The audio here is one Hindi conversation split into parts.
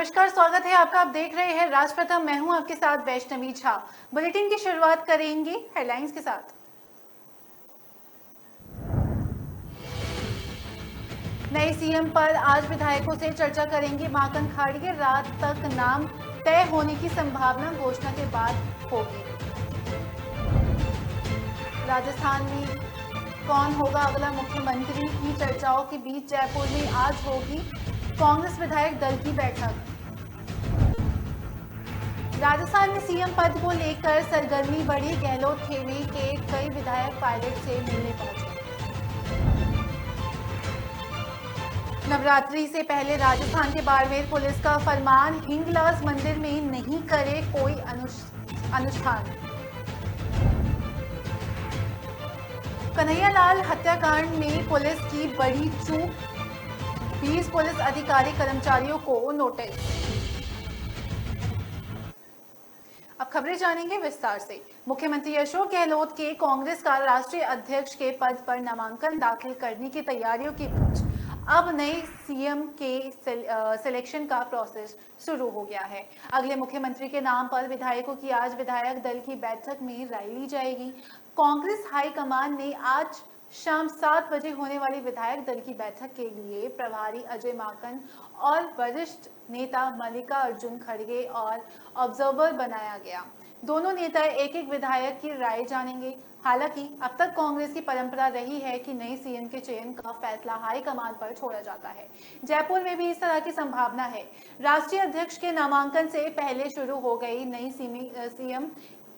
नमस्कार, स्वागत है आपका। आप देख रहे हैं राज प्रथम। मैं हूं आपके साथ वैष्णवी झा। बुलेटिन की शुरुआत करेंगे हेडलाइंस के साथ। नए सीएम पर आज विधायकों से चर्चा करेंगे माकन खाड़गे। रात तक नाम तय होने की संभावना घोषणा के बाद होगी। राजस्थान में कौन होगा अगला मुख्यमंत्री की चर्चाओं के बीच जयपुर में आज होगी कांग्रेस विधायक दल की बैठक। राजस्थान में सीएम पद को लेकर सरगर्मी बढ़ी। गहलोत खेमे के कई विधायक पायलट से मिलने पहुंचे। नवरात्रि से पहले राजस्थान के बाड़मेर पुलिस का फरमान, हिंगलाज मंदिर में नहीं करे कोई अनुष्ठान। कन्हैयालाल हत्याकांड में पुलिस की बड़ी चूक, 20 पुलिस अधिकारी कर्मचारियों को नोटिस। अब खबरें जानेंगे विस्तार से। मुख्यमंत्री अशोक गहलोत के कांग्रेस का राष्ट्रीय अध्यक्ष के पद पर नामांकन दाखिल करने की तैयारियों के बीच अब नए सीएम के सिलेक्शन का प्रोसेस शुरू हो गया है। अगले मुख्यमंत्री के नाम पर विधायकों की आज विधायक दल की बैठक में राय ली जाएगी। कांग्रेस हाईकमान ने आज शाम 7 बजे होने वाली विधायक दल की बैठक के लिए प्रभारी अजय माकन और वरिष्ठ नेता मल्लिकार्जुन खड़गे और ऑब्जर्वर बनाया गया। दोनों नेता एक एक विधायक की राय जानेंगे। हालांकि अब तक कांग्रेस की परंपरा रही है कि नए सीएम के चयन का फैसला हाईकमान पर छोड़ा जाता है। जयपुर में भी इस तरह की संभावना है। राष्ट्रीय अध्यक्ष के नामांकन से पहले शुरू हो गई नई सीएम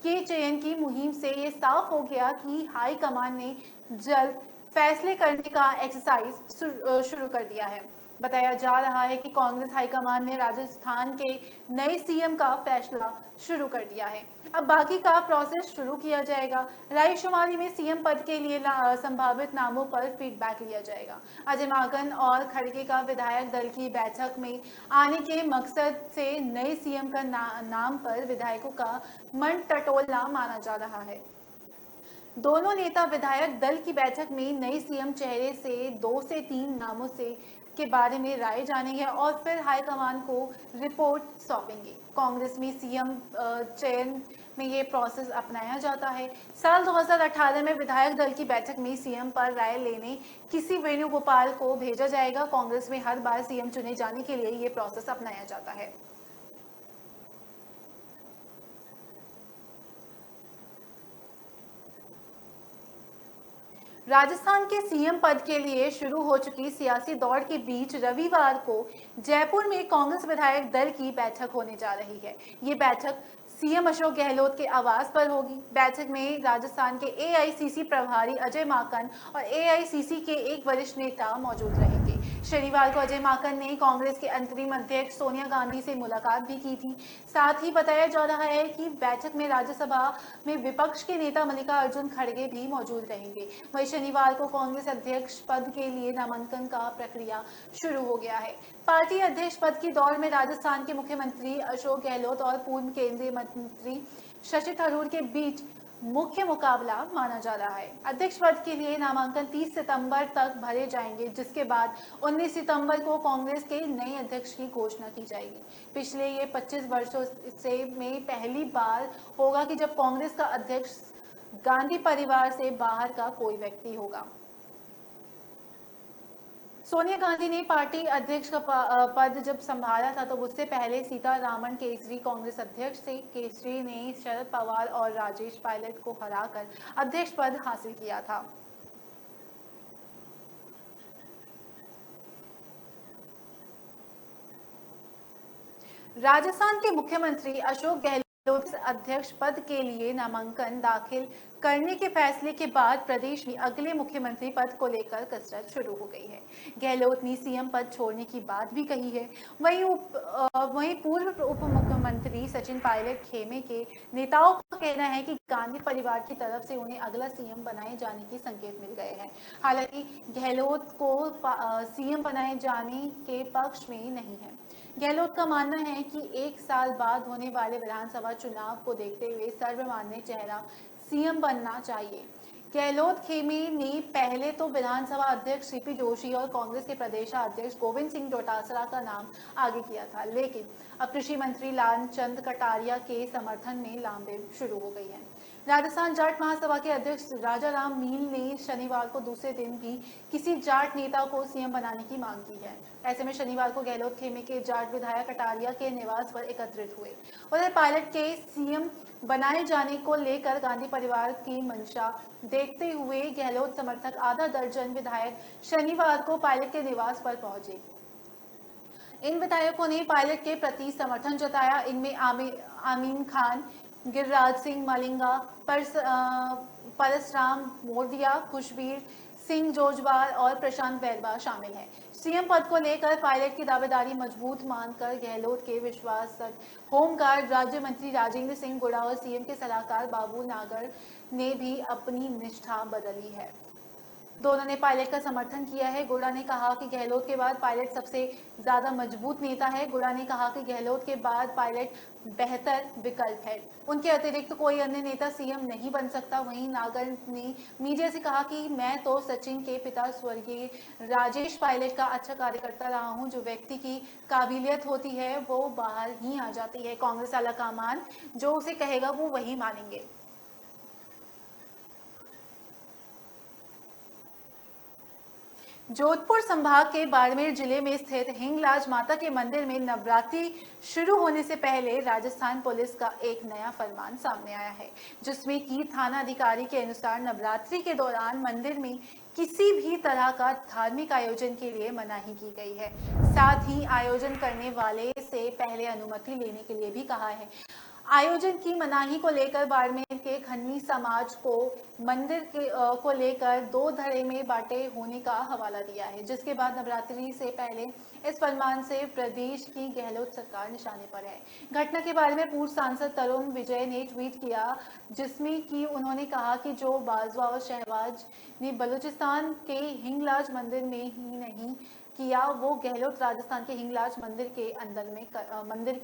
के चयन की मुहिम से ये साफ हो गया कि हाईकमान ने जल्द फैसले करने का एक्सरसाइज शुरू कर दिया है। बताया जा रहा है कि कांग्रेस हाईकमान ने राजस्थान के नए सीएम का फैसला शुरू कर दिया है। अब बाकी का प्रोसेस शुरू किया जाएगा। रायशुमारी में सीएम पद के लिए संभावित नामों पर फीडबैक लिया जाएगा। अजय माकन और खड़गे का विधायक दल की बैठक में आने के मकसद से नए सीएम का नाम पर विधायकों का मन टटोलना माना जा रहा है। दोनों नेता विधायक दल की बैठक में नए सीएम चेहरे से 2 से 3 नामों से के बारे में राय जानेंगे और फिर हाईकमान को रिपोर्ट सौंपेंगे। कांग्रेस में सीएम चयन में ये प्रोसेस अपनाया जाता है। साल 2018 में विधायक दल की बैठक में सीएम पर राय लेने किसी वेणुगोपाल को भेजा जाएगा। कांग्रेस में हर बार सीएम चुने जाने के लिए ये प्रोसेस अपनाया जाता है। राजस्थान के सीएम पद के लिए शुरू हो चुकी सियासी दौड़ के बीच रविवार को जयपुर में कांग्रेस विधायक दल की बैठक होने जा रही है। ये बैठक सीएम अशोक गहलोत के आवास पर होगी। बैठक में राजस्थान के एआईसीसी प्रभारी अजय माकन और एआईसीसी के एक वरिष्ठ नेता मौजूद रहेंगे। शनिवार को अजय माकन ने कांग्रेस के अंतरिम अध्यक्ष सोनिया गांधी से मुलाकात भी की थी। साथ ही बताया जा रहा है कि बैठक में राज्यसभा में विपक्ष के नेता मल्लिकार्जुन खड़गे भी मौजूद रहेंगे। वहीं शनिवार को कांग्रेस अध्यक्ष पद के लिए नामांकन का प्रक्रिया शुरू हो गया है। पार्टी अध्यक्ष पद की दौड़ में राजस्थान के मुख्यमंत्री अशोक गहलोत और पूर्व केंद्रीय मंत्री शशि थरूर के बीच मुख्य मुकाबला माना जा रहा है। अध्यक्ष पद के लिए नामांकन 30 सितंबर तक भरे जाएंगे, जिसके बाद 19 सितंबर को कांग्रेस के नए अध्यक्ष की घोषणा की जाएगी। पिछले ये 25 वर्षों से में पहली बार होगा कि जब कांग्रेस का अध्यक्ष गांधी परिवार से बाहर का कोई व्यक्ति होगा। सोनिया गांधी ने पार्टी अध्यक्ष का पद जब संभाला था तो उससे पहले सीतारामन केसरी कांग्रेस अध्यक्ष थे। केसरी ने शरद पवार और राजेश पायलट को हराकर अध्यक्ष पद हासिल किया था। राजस्थान के मुख्यमंत्री अशोक गहलोत अध्यक्ष पद के लिए नामांकन दाखिल करने के फैसले के बाद प्रदेश में अगले मुख्यमंत्री पद को लेकर कसरत शुरू हो गई है। गहलोत ने सीएम पद छोड़ने की बात भी कही है। वहीं पूर्व उप मुख्यमंत्री सचिन पायलट खेमे के नेताओं का कहना है कि गांधी परिवार की तरफ से उन्हें अगला सीएम बनाए जाने के संकेत मिल गए हैं। हालांकि गहलोत को सीएम बनाए जाने के पक्ष में नहीं है। गहलोत का मानना है कि 1 साल बाद होने वाले विधानसभा चुनाव को देखते हुए सर्वमान्य चेहरा सीएम बनना चाहिए। गहलोत खेमे ने पहले तो विधानसभा अध्यक्ष सीपी जोशी और कांग्रेस के प्रदेशाध्यक्ष गोविंद सिंह डोटासरा का नाम आगे किया था, लेकिन अब कृषि मंत्री लालचंद कटारिया के समर्थन में लांबे शुरू हो गई है। राजस्थान जाट महासभा के अध्यक्ष राजाराम मील ने शनिवार को दूसरे दिन भी किसी जाट नेता को सीएम बनाने की मांग की है। ऐसे में शनिवार को गहलोत खेमे के जाट विधायक कटारिया के निवास पर एकत्रित हुए। उधर पायलट के सीएम बनाए जाने को लेकर गांधी परिवार की मंशा देखते हुए गहलोत समर्थक आधा दर्जन विधायक शनिवार को पायलट के निवास पर पहुंचे। इन विधायकों ने पायलट के प्रति समर्थन जताया। इनमें आमीन खान, गिरिराज सिंह मलिंगा, परसराम मोरदिया, खुशबीर सिंह जोजवार और प्रशांत बैरवा शामिल हैं। सीएम पद को लेकर पायलट की दावेदारी मजबूत मानकर गहलोत के विश्वासक होमगार्ड राज्य मंत्री राजेंद्र सिंह गुड़ा और सीएम के सलाहकार बाबू नागर ने भी अपनी निष्ठा बदली है। दोनों ने पायलट का समर्थन किया है। गुड़ा ने कहा कि गहलोत के बाद पायलट सबसे ज्यादा मजबूत नेता है। गुड़ा ने कहा कि गहलोत के बाद पायलट बेहतर विकल्प है, उनके अतिरिक्त कोई अन्य नेता सीएम नहीं बन सकता। वहीं नागर ने मीडिया से कहा कि मैं तो सचिन के पिता स्वर्गीय राजेश पायलट का अच्छा कार्यकर्ता रहा हूं। जो व्यक्ति की काबिलियत होती है वो बाहर ही आ जाती है। कांग्रेस आलाकमान जो उसे कहेगा वो वही मानेंगे। जोधपुर संभाग के बाड़मेर जिले में स्थित हिंगलाज माता के मंदिर में नवरात्रि शुरू होने से पहले राजस्थान पुलिस का एक नया फरमान सामने आया है, जिसमें कि थाना अधिकारी के अनुसार नवरात्रि के दौरान मंदिर में किसी भी तरह का धार्मिक आयोजन के लिए मनाही की गई है। साथ ही आयोजन करने वाले से पहले अनुमति लेने के लिए भी कहा है। आयोजन की मनाही को लेकर बाड़मेर के खन्नी समाज को मंदिर को लेकर दो धड़े में बांटे होने का हवाला दिया है, जिसके बाद नवरात्रि से पहले इस फरमान से प्रदेश की गहलोत सरकार निशाने पर है। घटना के बारे में पूर्व सांसद तरुण विजय ने ट्वीट किया, जिसमें कि उन्होंने कहा कि जो बाजवा और शहबाज ने बलूचिस्तान के हिंगलाज मंदिर में ही नहीं किया, वो गहलोत राजस्थान के हिंगलाज मंदिर के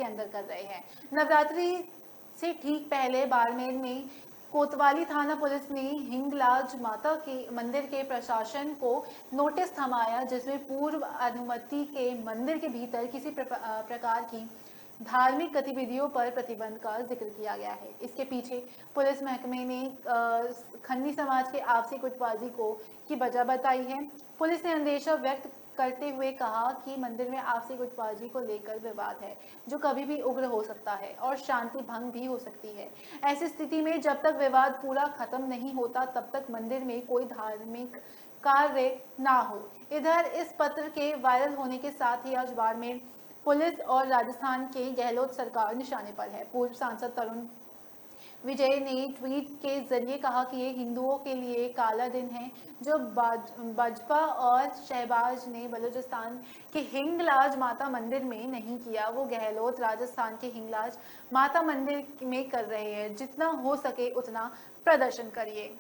अंदर कर रहे हैं। नवरात्रि से ठीक पहले बाड़मेर में कोतवाली थाना पुलिस ने हिंगलाज माता के मंदिर के प्रशासन को नोटिस थमाया, जिसमें पूर्व अनुमति के मंदिर के भीतर किसी प्रकार की धार्मिक गतिविधियों पर प्रतिबंध का जिक्र किया गया है। इसके पीछे पुलिस महकमे ने खन्नी समाज के आपसी गुटबाजी की वजह बताई है। पुलिस ने अंदेशा व्यक्त करते हुए कहा कि मंदिर में आपसी गुटबाजी को लेकर विवाद है, जो कभी भी उग्र हो सकता है और शांति भंग भी हो सकती है। ऐसी स्थिति में जब तक विवाद पूरा खत्म नहीं होता, तब तक मंदिर में कोई धार्मिक कार्य ना हो। इधर इस पत्र के वायरल होने के साथ ही आज बाड़मेर पुलिस और राजस्थान के गहलोत सरकार निशाने पर है। पूर्व सांसद तरुण विजय ने ट्वीट के जरिए कहा कि ये हिंदुओं के लिए काला दिन है। जो भाजपा और शहबाज ने बलूचिस्तान के हिंगलाज माता मंदिर में नहीं किया, वो गहलोत राजस्थान के हिंगलाज माता मंदिर में कर रहे हैं। जितना हो सके उतना प्रदर्शन करिए।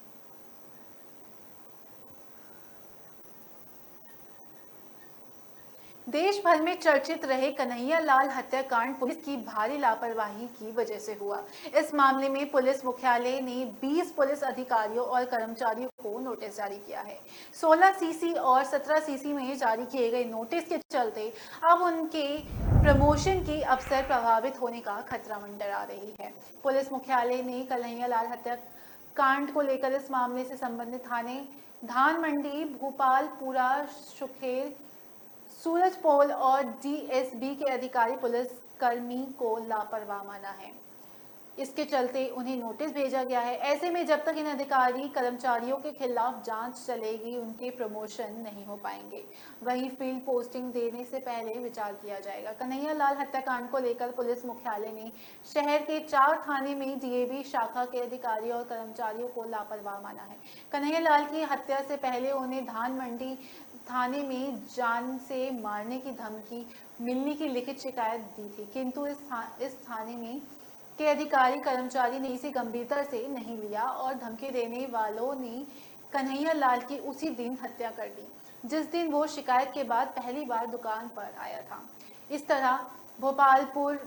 देश भर में चर्चित रहे कन्हैया लाल हत्याकांड पुलिस की भारी लापरवाही की वजह से हुआ। इस मामले में पुलिस मुख्यालय ने 20 पुलिस अधिकारियों और कर्मचारियों को नोटिस जारी किया है। 16 सीसी और 17 सीसी में जारी किए गए नोटिस के चलते अब उनके प्रमोशन की अवसर प्रभावित होने का खतरा मंडरा रही है। पुलिस मुख्यालय ने कन्हैया लाल हत्याकांड को लेकर इस मामले से संबंधित थाने धान मंडी, भोपालपुरा, सुखेर, सूरजपोल और डीएसबी के अधिकारी पुलिस कर्मी को लापरवाह माना है। इसके चलते उन्हें नोटिस भेजा गया है। ऐसे में जब तक इन अधिकारी कर्मचारियों के खिलाफ जांच चलेगी, उनके प्रमोशन नहीं हो पाएंगे। वहीं फील्ड पोस्टिंग देने से पहले विचार किया जाएगा। कन्हैया लाल हत्याकांड को लेकर पुलिस मुख्यालय ने शहर के 4 थाने में डीएबी शाखा के अधिकारियों और कर्मचारियों को लापरवाह माना है। कन्हैया लाल की हत्या से पहले उन्हें धान मंडी थाने में जान से मारने की धमकी मिलने की लिखित शिकायत दी थी, किंतु इस थाने में के अधिकारी कर्मचारी ने इसे गंभीरता से नहीं लिया और धमकी देने वालों ने कन्हैया लाल की उसी दिन हत्या कर दी, जिस दिन वो शिकायत के बाद पहली बार दुकान पर आया था। इस तरह भोपालपुर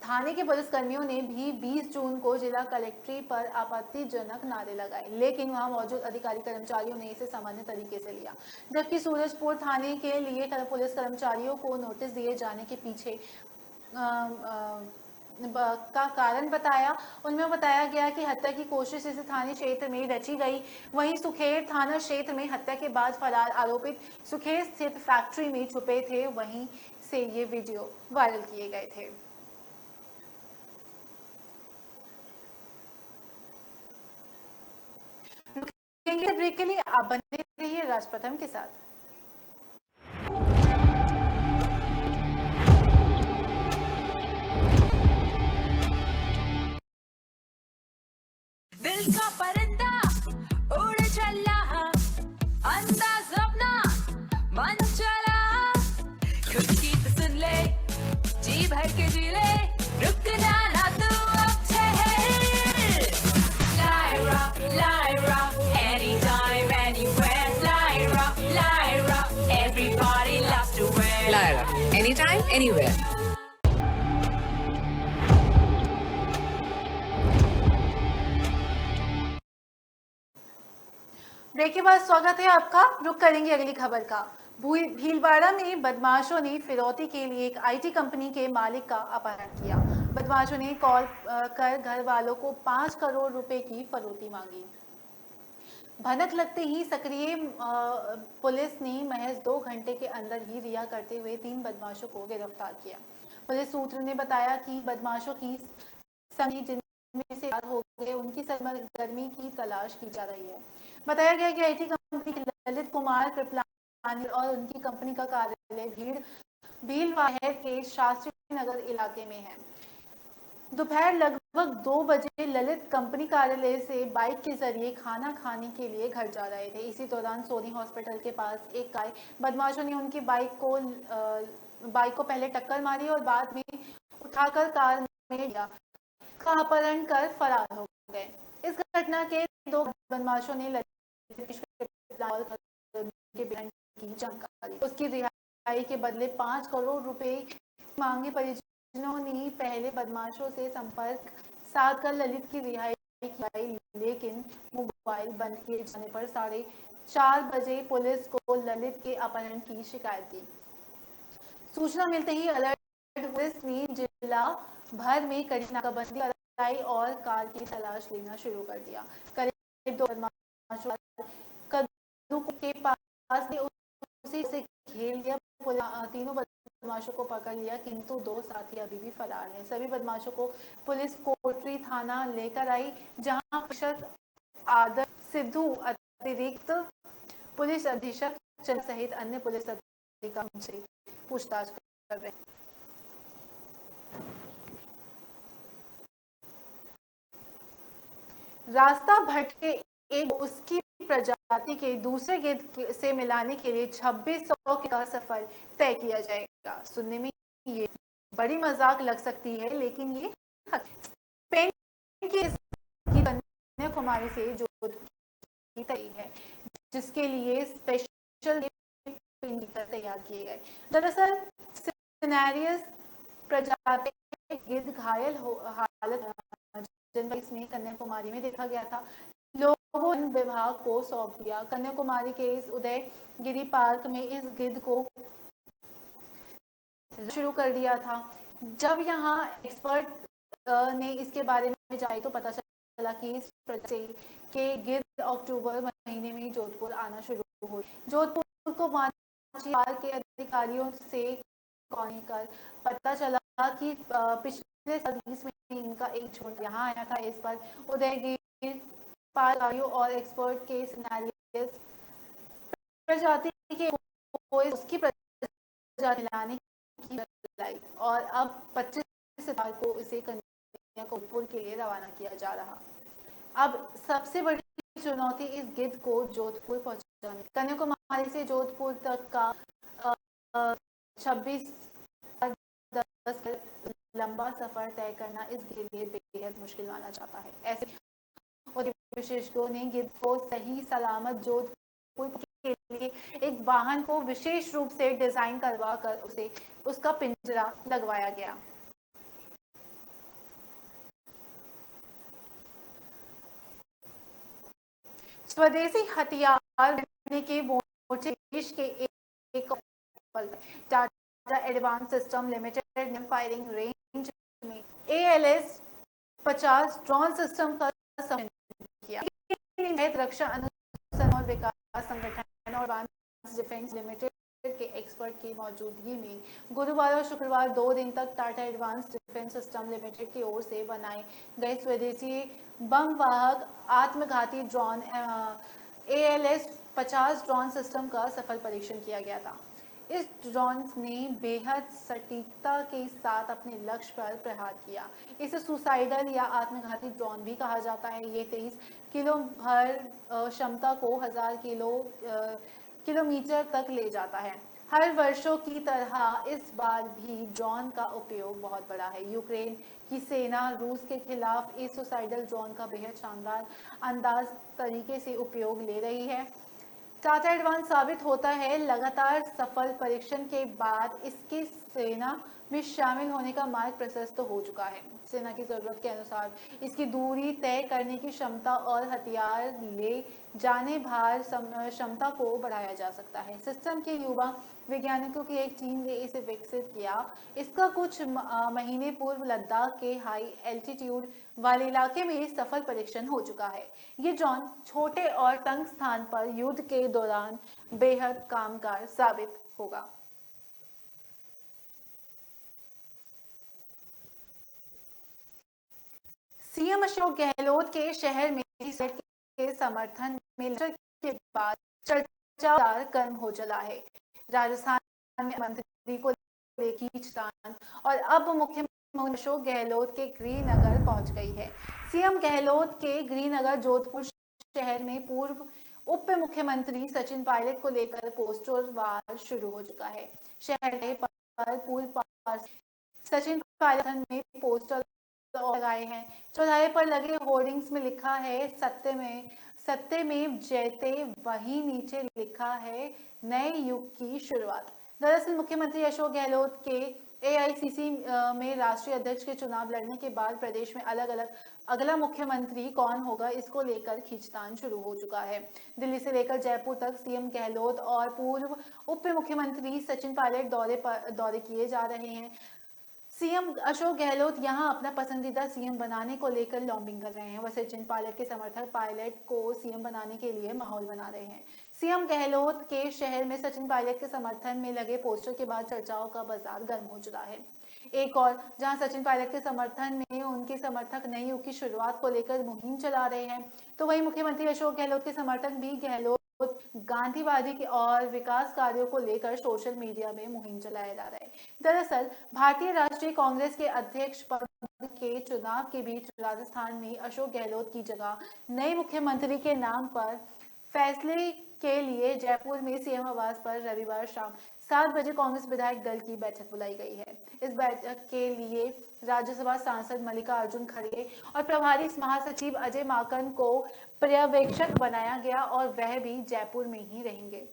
थाने के पुलिसकर्मियों ने भी 20 जून को जिला कलेक्ट्री पर आपत्तिजनक नारे लगाए, लेकिन वहां मौजूद अधिकारी कर्मचारियों ने इसे सामान्य तरीके से लिया। जबकि सूरजपुर थाने के लिए पुलिस कर्मचारियों को नोटिस दिए जाने के पीछे का कारण बताया। उनमें बताया गया कि हत्या की कोशिश इस थाने क्षेत्र में रची गई। वहीं सुखेर थाना क्षेत्र में हत्या के बाद फरार आरोपित सुखेर स्थित फैक्ट्री में छुपे थे, वहीं से ये वीडियो वायरल किए गए थे। ब्रेक के लिए आप बने रहिए राज प्रथम के साथ। दिल का परिंदा उड़ चला, अंदाज अपना मन चला, खुद की तो सुन ले, जी भर के जी ले, रुकना ना तू अब ठहर। Lyra, anytime, anywhere. Lyra, everybody loves to wear. Lyra, anytime, anywhere. Break के बाद स्वागत है आपका। रुक करेंगे अगली खबर का। भीलवाड़ा में बदमाशों ने फिरौती के लिए एक आईटी कंपनी के मालिक का अपहरण किया। बदमाशों ने कॉल कर घर वालों को 5 करोड़ रुपए की फिरौती मांगी। भनक लगते ही सक्रिय पुलिस ने महज 2 घंटे के अंदर ही रिहा करते हुए 3 बदमाशों को गिरफ्तार किया। पुलिस सूत्र ने बताया कि बदमाशों की संख्या जिनमें से हो गए उनकी सरगर्मी की तलाश की जा रही है। बताया गया कि आईटी कंपनी के ललित कुमार कृपलानी और उनकी कंपनी का कार्यालय भीलवाड़ा के शास्त्री नगर इलाके में है। दोपहर लगभग 2 बजे ललित कंपनी कार्यालय से बाइक के जरिए खाना खाने के लिए घर जा रहे थे। इसी दौरान सोनी हॉस्पिटल के पास एक कार बदमाशों ने उनकी बाइक को पहले टक्कर मारी और बाद में उठाकर कार में लिया, अपहरण कर फरार हो गए। इस घटना के 2 बदमाशों ने की जानकारी, उसकी रिहाई के बदले 5 करोड़ रुपए मांगे। परिजनों ने पहले बदमाशों से संपर्क साधकर ललित की रिहाई की, लेकिन मोबाइल बंद किए जाने पर 4:30 बजे पुलिस को ललित के अपहरण की शिकायत दी। सूचना मिलते ही अलर्ट पुलिस ने जिला भर में कड़ी नाकाबंदी लगाई और कार की तलाश लेना शुरू कर दिया। करीब 2 बदमाशों कद्दू के पास उसी से घेर लिया। तीनों बदमाशों को पकड़ लिया, किंतु 2 साथी अभी भी फरार हैं। सभी बदमाशों को पुलिस कोटरी थाना लेकर आई, जहां आदर सिद्धू अतिरिक्त पुलिस अधीक्षक चंद सहित अन्य पुलिस अधिकारियों से पूछताछ कर रहे हैं। रास्ता भटके एक उसकी प्रजाति के दूसरे गिद्ध से मिलाने के लिए 2600 का सफर तय किया जाएगा। सुनने में ये बड़ी मजाक लग सकती है, लेकिन ये स्पेन की कन्याकुमारी से जो तय है, जिसके लिए स्पेशल तैयार किए गए। दरअसल सिनेरियस प्रजाति गिद्ध घायल हालत में कन्याकुमारी में देखा गया था। लोगों ने विभाग को सौंप दिया। कन्याकुमारी के इस उदयगिरी पार्क में इस गिद्ध को शुरू कर दिया था। जब यहाँ एक्सपर्ट ने इसके बारे में जाए तो पता चला कि इस प्रजाति के गिद्ध अक्टूबर महीने में जोधपुर आना शुरू हुए। जोधपुर को पार्क के अधिकारियों से कॉल कर पता चला कि पिछले 20 में इनका एक झुंड यहाँ आया था। इस पर उदयगिरी पार्क और एक्सपर्ट के सिनेरियस प्रजाति के उसकी प्रजाति लाने की लाई और अब 25 सितंबर को इसे कन्याकुमारी के लिए रवाना किया जा रहा। अब सबसे बड़ी चुनौती इस गिद्ध को जोधपुर पहुंचाने। कन्याकुमारी से जोधपुर तक का 26 लंबा सफर तय करना इसके लिए बेहद मुश्किल माना जाता है। ऐसे विशेषज्ञों ने गिद्ध को सही सलामत जोधपुर के लिए एक वाहन को विशेष रूप से डिजाइन करवा कर उसका पिंजरा लगवाया गया। स्वदेशी हथियार बनने के मोर्चे देश के एक टाटा एडवांस सिस्टम लिमिटेड ने फायरिंग रेंज में ALS 50 ड्रोन सिस्टम का किया। रक्षा अनुसंधान और विकास संगठन और एडवांस डिफेंस लिमिटेड के एक्सपर्ट की मौजूदगी में गुरुवार और शुक्रवार 2 दिन तक Tata advance defence system limited की ओर से बनाए गए स्वदेशी बम वाहक आत्मघाती ड्रोन ALS 50 ड्रोन सिस्टम का सफल परीक्षण किया गया था। इस ड्रोन ने बेहद सटीकता के साथ अपने लक्ष्य पर प्रहार किया। इसे सुसाइडल या आत्मघाती ड्रोन भी कहा जाता है। ये 23 किलो भर क्षमता को 1000 किलोमीटर तक ले जाता है। हर वर्षों की तरह इस बार भी ड्रोन का उपयोग बहुत बड़ा है। यूक्रेन की सेना रूस के खिलाफ इस सुसाइडल ड्रोन का बेहद शानदार अंदाज तरीके से उपयोग ले रही है। टाटा एडवांस साबित होता है लगातार सफल परीक्षण के बाद इसके सेना में शामिल होने का मार्ग प्रशस्त हो चुका है। सेना की जरूरत के अनुसार इसकी दूरी तय करने की क्षमता और हथियार ले जाने भार क्षमता को बढ़ाया जा सकता है। सिस्टम के युवा वैज्ञानिकों की एक टीम ने इसे विकसित किया। इसका कुछ महीने पूर्व लद्दाख के हाई एल्टीट्यूड वाले इलाके में सफल परीक्षण हो चुका है। ये ड्रोन छोटे और तंग स्थान पर युद्ध के दौरान बेहद कामगार साबित होगा। सीएम अशोक गहलोत के शहर में के समर्थन में के बाद चर्चा कर्म हो चला है। राजस्थान में मंत्री को लेकर खींचतान और अब मुख्यमंत्री अशोक गहलोत के गृहनगर पहुंच गई है। सीएम गहलोत के गृहनगर जोधपुर शहर में पूर्व उप मुख्यमंत्री सचिन पायलट को लेकर पोस्टर वार शुरू हो चुका है। शहर पर पूर्व सचिन पायलट ने पोस्टर लगाए हैं। चौराहे पर लगे होर्डिंग्स में लिखा है सत्य में जयते, वहीं नीचे लिखा है नए युग की शुरुआत। दरअसल मुख्यमंत्री अशोक गहलोत के AICC में राष्ट्रीय अध्यक्ष के चुनाव लड़ने के बाद प्रदेश में अगला मुख्यमंत्री कौन होगा, इसको लेकर खींचतान शुरू हो चुका है। दिल्ली से लेकर जयपुर तक सीएम गहलोत और पूर्व उप मुख्यमंत्री सचिन पायलट दौरे किए जा रहे हैं। सीएम अशोक गहलोत यहां अपना पसंदीदा सीएम बनाने को लेकर लॉबिंग कर रहे हैं। वह सचिन पायलट के समर्थक पायलट को सीएम बनाने के लिए माहौल बना रहे हैं। सीएम गहलोत के शहर में सचिन पायलट के समर्थन में लगे पोस्टर के बाद चर्चाओं का बाजार गर्म हो चुका है। एक और जहां सचिन पायलट के समर्थन में उनके समर्थक नए युग की शुरुआत को लेकर मुहिम चला रहे हैं, तो वहीं मुख्यमंत्री अशोक गहलोत के समर्थक भी गहलोत गांधीवादी के और विकास कार्यों को लेकर सोशल मीडिया में मुहिम चलाया जा रहा है। दरअसल भारतीय राष्ट्रीय कांग्रेस के अध्यक्ष पद के चुनाव के बीच राजस्थान में अशोक गहलोत की जगह नए मुख्यमंत्री के नाम पर फैसले के लिए जयपुर में सीएम आवास पर रविवार शाम 7 बजे कांग्रेस विधायक दल की बैठक बुलाई गई है। इस बैठक के लिए राज्यसभा सांसद मल्लिकार्जुन खड़गे और प्रभारी महासचिव अजय माकन को पर्यवेक्षक बनाया गया और वह भी जयपुर में ही रहेंगे।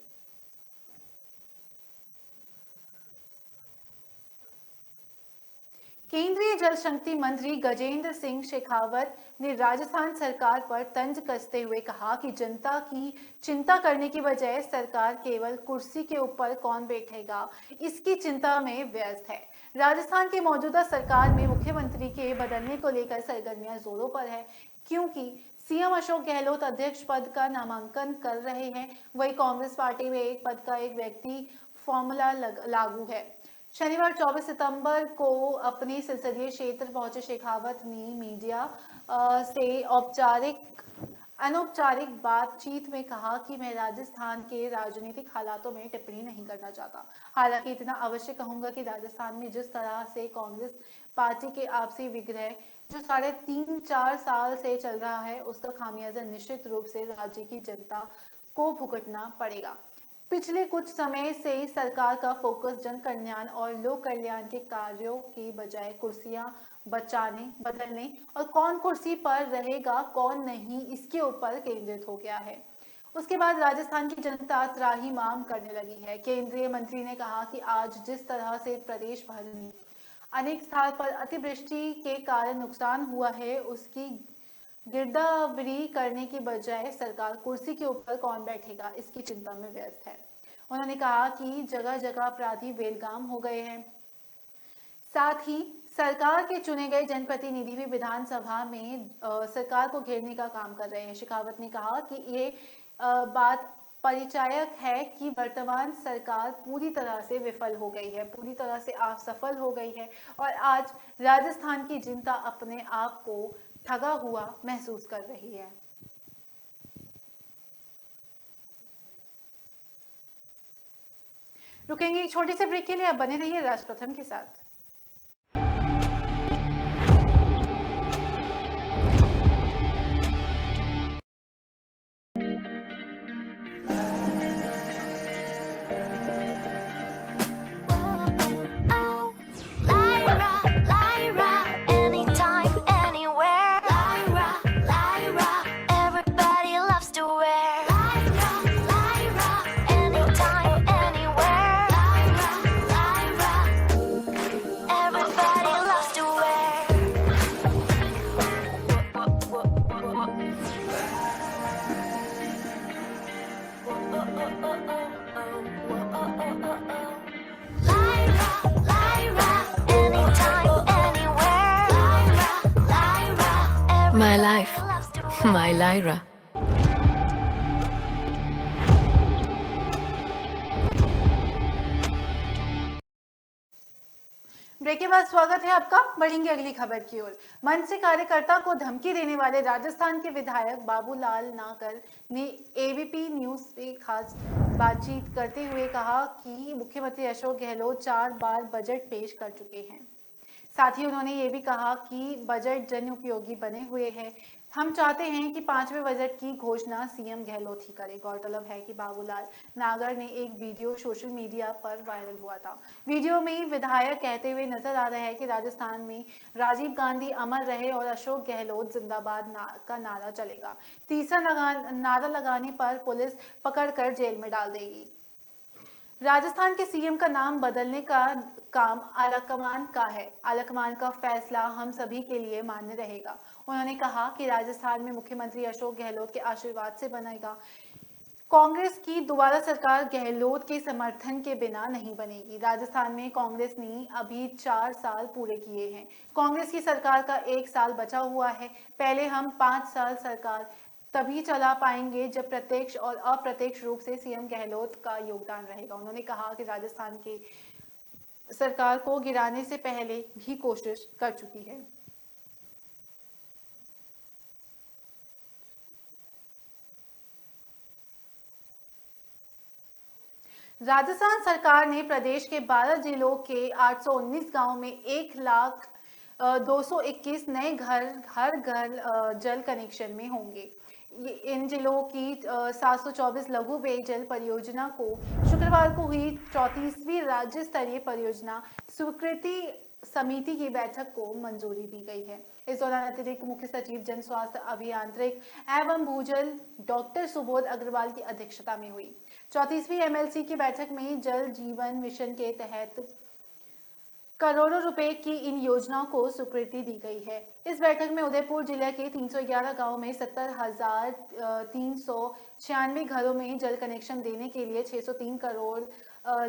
केंद्रीय जल शक्ति मंत्री गजेंद्र सिंह शेखावत ने राजस्थान सरकार पर तंज कसते हुए कहा कि जनता की चिंता करने की बजाय सरकार केवल कुर्सी के ऊपर कौन बैठेगा इसकी चिंता में व्यस्त है। राजस्थान की मौजूदा सरकार में मुख्यमंत्री के बदलने को लेकर सरगर्मियां जोरों पर है, क्योंकि सीएम अशोक गहलोत अध्यक्ष पद का नामांकन कर रहे हैं। वही कांग्रेस पार्टी में एक पद का एक व्यक्ति फॉर्मूला लागू है। शनिवार 24 सितंबर को अपने संसदीय क्षेत्र पहुंचे शेखावत ने मीडिया से अनौपचारिक बातचीत में कहा कि मैं राजस्थान के राजनीतिक हालातों में टिप्पणी नहीं करना चाहता। हालांकि इतना अवश्य कहूंगा कि राजस्थान में जिस तरह से कांग्रेस पार्टी के आपसी विग्रह जो 3.5-4 साल से चल रहा है, उसका खामियाजा निश्चित रूप से राज्य की जनता को भुगतना पड़ेगा। पिछले कुछ समय से सरकार का फोकस जन कल्याण और लोक कल्याण के कार्यों के बजाय कुर्सियां बदलने और कौन कुर्सी पर रहेगा कौन नहीं, इसके ऊपर केंद्रित हो गया है। उसके बाद राजस्थान की जनता त्राहिमाम करने लगी है। केंद्रीय मंत्री ने कहा कि आज जिस तरह से प्रदेश भर में अनेक स्थान पर अतिवृष्टि के कारण नुकसान हुआ है, उसकी गिरदावरी करने की बजाय सरकार कुर्सी के ऊपर कौन बैठेगा इसकी चिंता में व्यस्त है। उन्होंने कहा कि जगह जगह अपराधी बेलगाम हो गए हैं। साथ ही सरकार के चुने गए जनप्रतिनिधि भी विधानसभा में सरकार को घेरने का काम कर रहे हैं। शेखावत ने कहा कि ये बात परिचायक है कि वर्तमान सरकार पूरी तरह से विफल हो गई है, पूरी तरह से असफल हो गई है और आज राजस्थान की जनता अपने आप को ठगा हुआ महसूस कर रही है। रुकेंगे एक छोटे से ब्रेक के लिए, अब बने रहिए राष्ट्र प्रथम के साथ। My life, my Lyra. Break के बाद स्वागत है आपका। बढ़ेंगे अगली खबर की ओर। मंच से कार्यकर्ता को धमकी देने वाले राजस्थान के विधायक बाबूलाल नागर ने एबीपी न्यूज से खास बातचीत करते हुए कहा कि मुख्यमंत्री अशोक गहलोत 4 बार बजट पेश कर चुके हैं। साथ ही उन्होंने ये भी कहा कि बजट जन उपयोगी बने हुए हैं। हम चाहते हैं कि 5वें बजट की घोषणा सीएम गहलोत ही करें। गौरतलब है कि बाबूलाल नागर ने एक वीडियो सोशल मीडिया पर वायरल हुआ था। वीडियो में विधायक कहते हुए नजर आ रहे हैं कि राजस्थान में राजीव गांधी अमर रहे और अशोक गहलोत जिंदाबाद का नारा चलेगा। तीसरा नारा लगाने पर पुलिस पकड़कर जेल में डाल देगी। राजस्थान के सीएम का नाम बदलने का काम आलाकमान का है। आलाकमान का फैसला हम सभी के लिए मान्य रहेगा। उन्होंने कहा कि राजस्थान में मुख्यमंत्री अशोक गहलोत के आशीर्वाद से बनेगा। कांग्रेस की दोबारा सरकार गहलोत के समर्थन के बिना नहीं बनेगी। राजस्थान में कांग्रेस ने अभी 4 साल पूरे किए हैं। कांग्रेस की सरकार का 1 साल बचा हुआ है। पहले हम 5 साल सरकार तभी चला पाएंगे जब प्रत्यक्ष और अप्रत्यक्ष रूप से सीएम गहलोत का योगदान रहेगा। उन्होंने कहा कि राजस्थान की सरकार को गिराने से पहले भी कोशिश कर चुकी है। राजस्थान सरकार ने प्रदेश के 12 जिलों के 819 गांव में 1,02,21 नए घर हर घर जल कनेक्शन में होंगे। इन जिलों की 724 लघु पेयजल परियोजना को शुक्रवार को हुई 34वीं राज्य स्तरीय परियोजना स्वीकृति समिति की बैठक को मंजूरी दी गई है। इस दौरान अतिरिक्त मुख्य सचिव जन स्वास्थ्य अभियांत्रिक एवं भूजल डॉक्टर सुबोध अग्रवाल की अध्यक्षता में हुई 34वीं एमएलसी की बैठक में जल जीवन मिशन के तहत करोड़ों रुपए की इन योजनाओं को स्वीकृति दी गई है। इस बैठक में उदयपुर जिले के 311 गांवों में 70,396 घरों में जल कनेक्शन देने के लिए 603 करोड़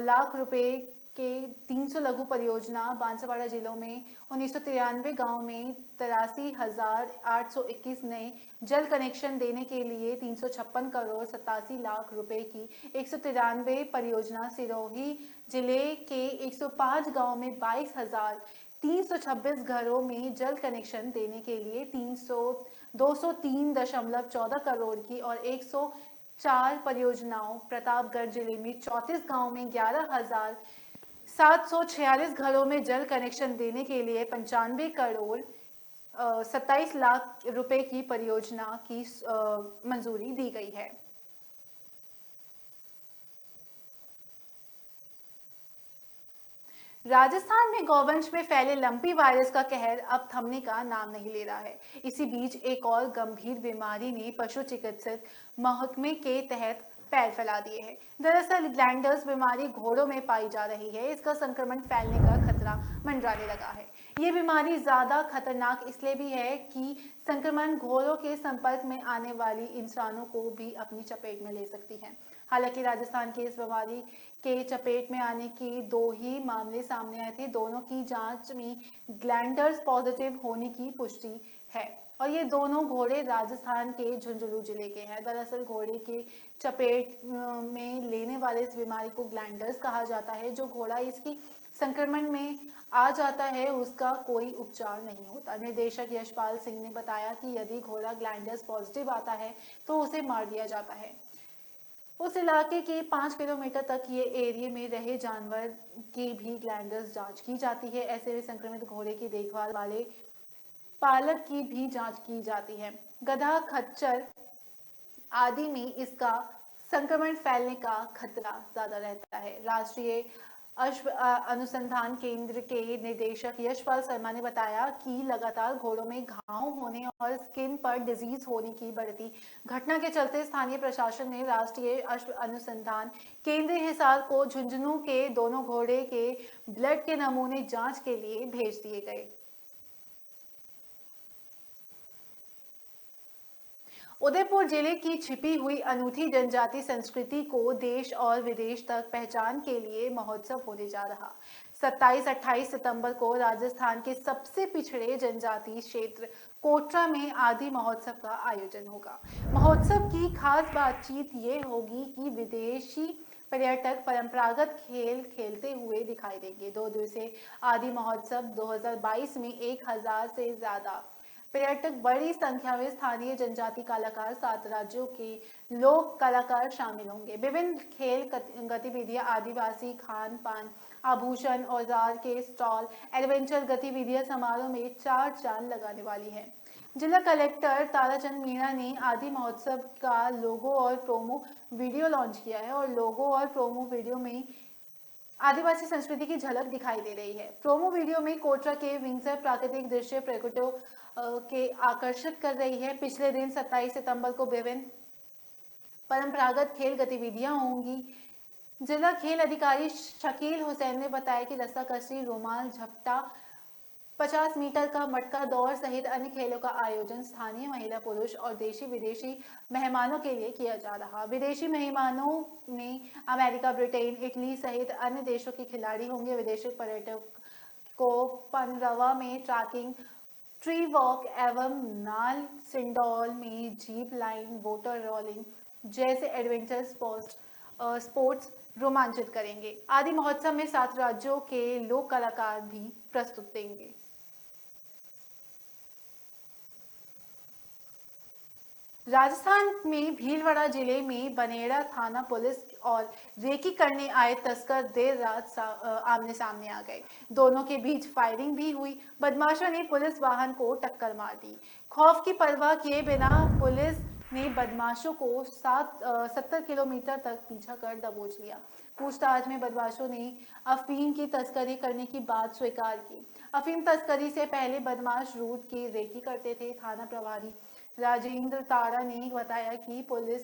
लाख रुपए के 300 लघु परियोजना, बांसवाड़ा जिलों में 1993 गांव में 83,821 नए जल कनेक्शन देने के लिए 356 करोड़ 87 लाख रुपए की 193 परियोजना, सिरोही जिले के 105 गांव में 22,326 घरों में जल कनेक्शन देने के लिए 203.14 करोड़ की और 104 परियोजनाओं, प्रतापगढ़ जिले में 34 गांव में 11,746 घरों में जल कनेक्शन देने के लिए 95 करोड़ 27 लाख रुपए की परियोजना की मंजूरी दी गई है। राजस्थान में गौवंश में फैले लंपी वायरस का कहर अब थमने का नाम नहीं ले रहा है। इसी बीच एक और गंभीर बीमारी ने पशु चिकित्सक महकमे के तहत पैर फैला दिए हैं। दरअसल ग्लैंडर्स बीमारी घोड़ों में पाई जा रही है। इसका संक्रमण फैलने का खतरा मंडराने लगा है। ये बीमारी ज़्यादा खतरनाक इसलिए भी है कि संक्रमण घोड़ों के संपर्क में आने वाली इंसानों को भी अपनी चपेट में ले सकती है। हालांकि राजस्थान की इस बीमारी के चपेट में आने के 2 ही मामले सामने आए थे। दोनों की जांच में ग्लैंडर्स पॉजिटिव होने की पुष्टि है और ये दोनों घोड़े राजस्थान के झुंझुनू जिले के हैं। दरअसल घोड़े के चपेट में लेने वाले इस बीमारी को ग्लैंडर्स कहा जाता है। जो घोड़ा इसकी संक्रमण में आ जाता है उसका कोई उपचार नहीं होता। निर्देशक यशपाल सिंह ने बताया कि यदि घोड़ा ग्लैंडर्स पॉजिटिव आता है तो उसे मार दिया जाता है। उस इलाके के 5 किलोमीटर तक ये एरिया में रहे जानवर की भी ग्लैंडर्स जांच की जाती है। ऐसे में संक्रमित घोड़े की देखभाल वाले पालक की भी जांच की जाती है। गधा, खच्चर आदि में इसका संक्रमण फैलने का खतरा ज्यादा रहता है। राष्ट्रीय अश्व अनुसंधान केंद्र के निदेशक यशपाल शर्मा ने बताया कि लगातार घोड़ों में घाव होने और स्किन पर डिजीज होने की बढ़ती घटना के चलते स्थानीय प्रशासन ने राष्ट्रीय अश्व अनुसंधान केंद्र हिसार को झुंझुनू के दोनों घोड़े के ब्लड के नमूने जांच के लिए भेज दिए गए। उदयपुर जिले की छिपी हुई अनूठी जनजाति संस्कृति को देश और विदेश तक पहचान के लिए महोत्सव होने जा रहा। 27-28 सितंबर को राजस्थान के सबसे पिछड़े जनजाति क्षेत्र कोटरा में आदि महोत्सव का आयोजन होगा। महोत्सव की खास बातचीत ये होगी कि विदेशी पर्यटक परंपरागत खेल खेलते हुए दिखाई देंगे। 2 दिवसीय आदि महोत्सव 2022 में 1000 से ज्यादा पर्यटक, बड़ी संख्या में स्थानीय जनजाति कलाकार, 7 राज्यों के लोक कलाकार शामिल होंगे। विभिन्न खेल गतिविधियां, आदिवासी खान पान, आभूषण, औजार के स्टॉल, एडवेंचर गतिविधियां समारोह में 4 चांद लगाने वाली है। जिला कलेक्टर ताराचंद मीणा ने आदि महोत्सव का लोगो और प्रोमो वीडियो लॉन्च किया है और लोगो और प्रोमो वीडियो में आदिवासी संस्कृति की झलक दिखाई दे रही है। प्रोमो वीडियो में कोटरा के विंसर प्राकृतिक दृश्य प्रकृटों के आकर्षित कर रही है। पिछले दिन 27 सितंबर को विभिन्न परंपरागत खेल गतिविधियां होंगी। जिला खेल अधिकारी शकील हुसैन ने बताया कि रस्साकशी, रुमाल झपटा, 50 मीटर का मटका दौड़ सहित अन्य खेलों का आयोजन स्थानीय महिला, पुरुष और देशी विदेशी मेहमानों के लिए किया जा रहा। विदेशी मेहमानों में अमेरिका, ब्रिटेन, इटली सहित अन्य देशों के खिलाड़ी होंगे। विदेशी पर्यटक को पनरवा में ट्रैकिंग, ट्री वॉक एवं नाल सिंडौल में जीप लाइन, वाटर रोलिंग जैसे एडवेंचर स्पोर्ट्स रोमांचित करेंगे। आदि महोत्सव में 7 राज्यों के लोक कलाकार भी प्रस्तुत देंगे। राजस्थान में भीलवाड़ा जिले में बनेड़ा थाना पुलिस और रेकी करने आए तस्कर देर रात आमने सामने आ गए। दोनों के बीच फायरिंग भी हुई। बदमाशों ने पुलिस वाहन को टक्कर मार दी। खौफ की परवाह किए बिना पुलिस ने बदमाशों को 70 किलोमीटर तक पीछा कर दबोच लिया। पूछताछ में बदमाशों ने अफीम की तस्करी करने की बात स्वीकार की। अफीम तस्करी से पहले बदमाश रूट की रेकी करते थे। थाना प्रभारी राजेंद्र तारा ने बताया कि पुलिस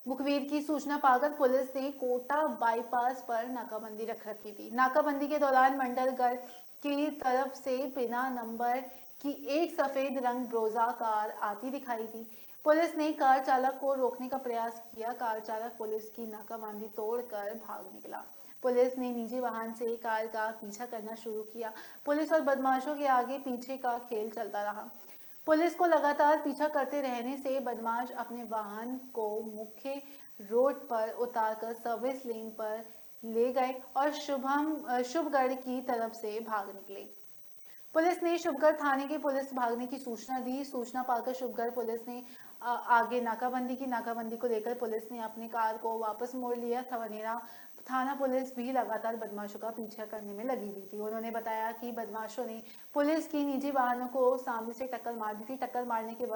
मुखबिर की सूचना पाकर पुलिस ने कोटा बाईपास पर नाकाबंदी रख रखी थी। नाकाबंदी के दौरान मंडलगढ़ की तरफ से बिना नंबर की एक सफेद रंग ब्रोजा कार आती दिखाई दी। पुलिस ने कार चालक को रोकने का प्रयास किया। कार चालक पुलिस की नाकाबंदी तोड़कर भाग निकला। पुलिस ने निजी वाहन से कार का पीछा करना शुरू किया। पुलिस और बदमाशों के आगे पीछे का खेल चलता रहा। पुलिस को लगातार पीछा करते रहने से बदमाश अपने वाहन को मुख्य रोड पर उतारकर सर्विस लेन पर ले गए और शुभगढ़ की तरफ से भाग निकले। पुलिस ने शुभगढ़ थाने के पुलिस भागने की सूचना दी। सूचना पाकर शुभगढ़ पुलिस ने आगे नाकाबंदी की। नाकाबंदी को लेकर पुलिस ने अपनी कार को वापस मोड़ लिया। थाना पुलिस भी लगातार बदमाशों का पीछा करने में लगी हुई थी। उन्होंने बताया कि बदमाशों ने पुलिस की निजी वाहनों को सामने से टक्कर मार दी थी। टक्कर मारने के बाद